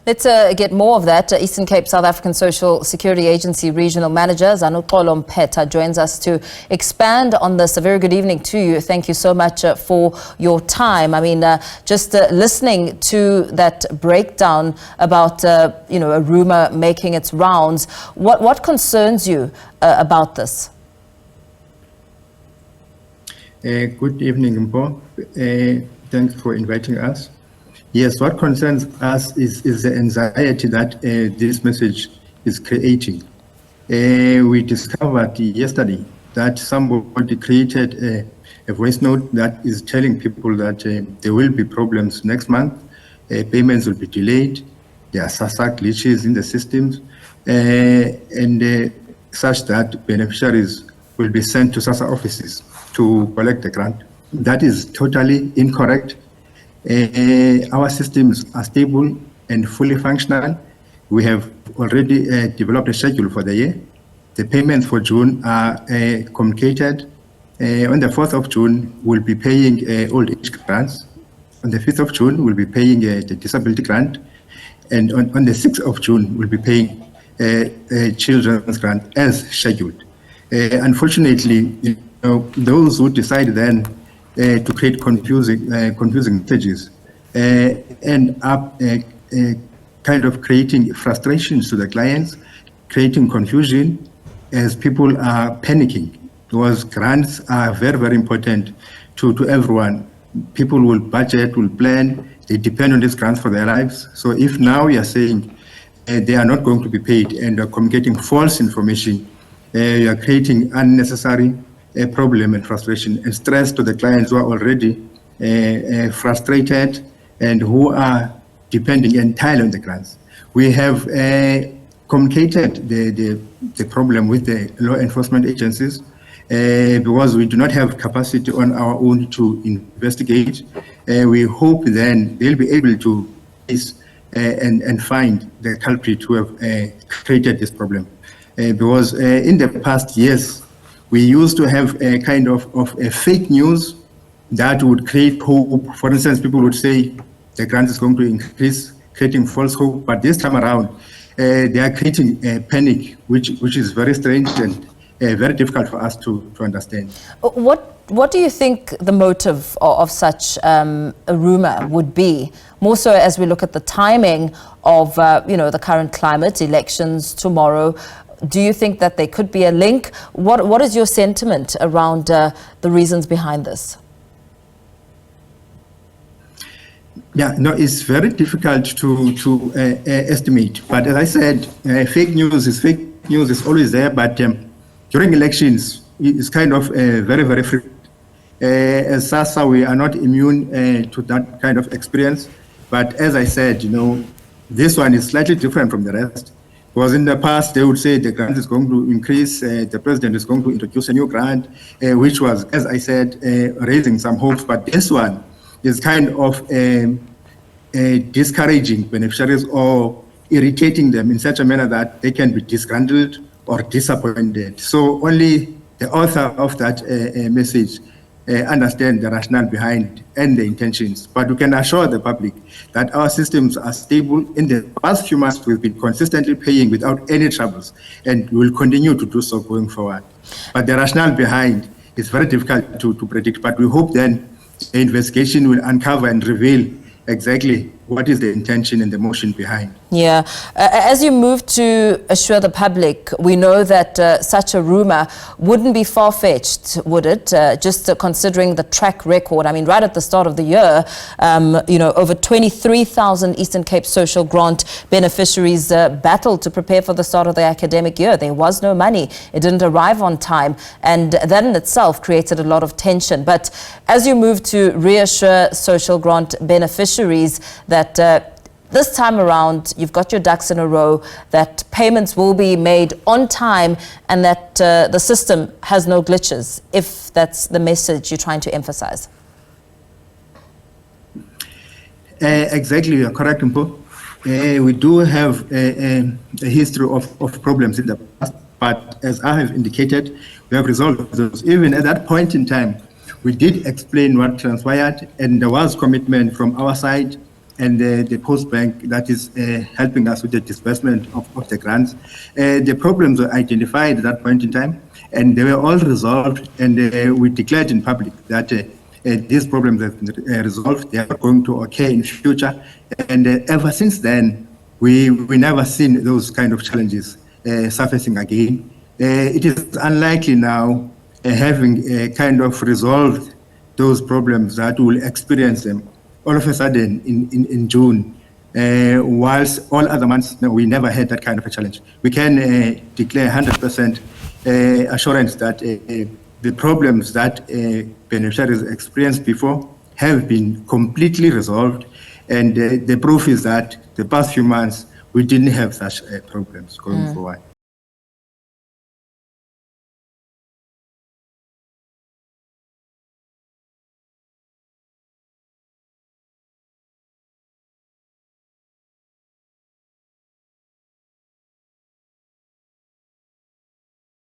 Let's get more of that. Eastern Cape South African Social Security Agency Regional Manager Zanoxolo Mpetha joins us to expand on this. A very good evening to you. Thank you so much for your time. I mean, just listening to that breakdown about, a rumor making its rounds, what concerns you about this? Good evening, Mpho. Thanks for inviting us. Yes, what concerns us is the anxiety that this message is creating. We discovered yesterday that somebody created a voice note that is telling people that there will be problems next month, payments will be delayed, there are SASSA glitches in the systems, and such that beneficiaries will be sent to SASSA offices to collect the grant. That is totally incorrect. Our systems are stable and fully functional. We have already developed a schedule for the year. The payments for June are communicated. On the 4th of June, we'll be paying old age grants. On the 5th of June, we'll be paying the disability grant. And on the 6th of June, we'll be paying a children's grant as scheduled. Unfortunately, those who decide then to create confusing messages end up kind of creating frustrations to the clients, creating confusion as people are panicking, because grants are very, very important to everyone. People will budget, will plan, they depend on these grants for their lives. So if now you are saying they are not going to be paid and are communicating false information, you are creating unnecessary problem and frustration and stress to the clients who are already frustrated and who are depending entirely on the grants. We have communicated the problem with the law enforcement agencies because we do not have capacity on our own to investigate. We hope then they'll be able to and find the culprit who have created this problem. Because in the past years, we used to have a kind of a fake news that would create hope. For instance, people would say the grant is going to increase, creating false hope. But this time around, they are creating a panic, which is very strange and very difficult for us to understand. What do you think the motive of such a rumor would be? More so as we look at the timing of the current climate, elections tomorrow. Do you think that there could be a link? What is your sentiment around the reasons behind this? Yeah, no, it's very difficult to estimate. But as I said, fake news is always there. But during elections, it's kind of very, very frequent. As SASSA, we are not immune to that kind of experience. But as I said, this one is slightly different from the rest. Because in the past, they would say the grant is going to increase, the president is going to introduce a new grant, which was, as I said, raising some hopes. But this one is kind of discouraging beneficiaries or irritating them in such a manner that they can be disgruntled or disappointed. So only the author of that message understand the rationale behind and the intentions. But we can assure the public that our systems are stable. In the past few months, we've been consistently paying without any troubles, and we will continue to do so going forward. But the rationale behind is very difficult to predict. But we hope then the investigation will uncover and reveal exactly what is the intention and the motion behind. Yeah. As you move to assure the public, we know that such a rumor wouldn't be far-fetched, would it? Just considering the track record. I mean, right at the start of the year, over 23,000 Eastern Cape Social Grant beneficiaries battled to prepare for the start of the academic year. There was no money. It didn't arrive on time. And that in itself created a lot of tension. But as you move to reassure social grant beneficiaries that this time around, you've got your ducks in a row, that payments will be made on time and that the system has no glitches, if that's the message you're trying to emphasize. Exactly, you're correct, Mpho. We do have a history of problems in the past, but as I have indicated, we have resolved those. Even at that point in time, we did explain what transpired, and there was commitment from our side and the Post Bank that is helping us with the disbursement of the grants. The problems were identified at that point in time, and they were all resolved, and we declared in public that these problems have been resolved. They are going to occur in future, and ever since then, we never seen those kind of challenges surfacing again. It is unlikely now having kind of resolved those problems that we will experience them all of a sudden in June, whilst all other months, no, we never had that kind of a challenge. We can declare 100% assurance that the problems that beneficiaries experienced before have been completely resolved, and the proof is that the past few months we didn't have such problems going forward.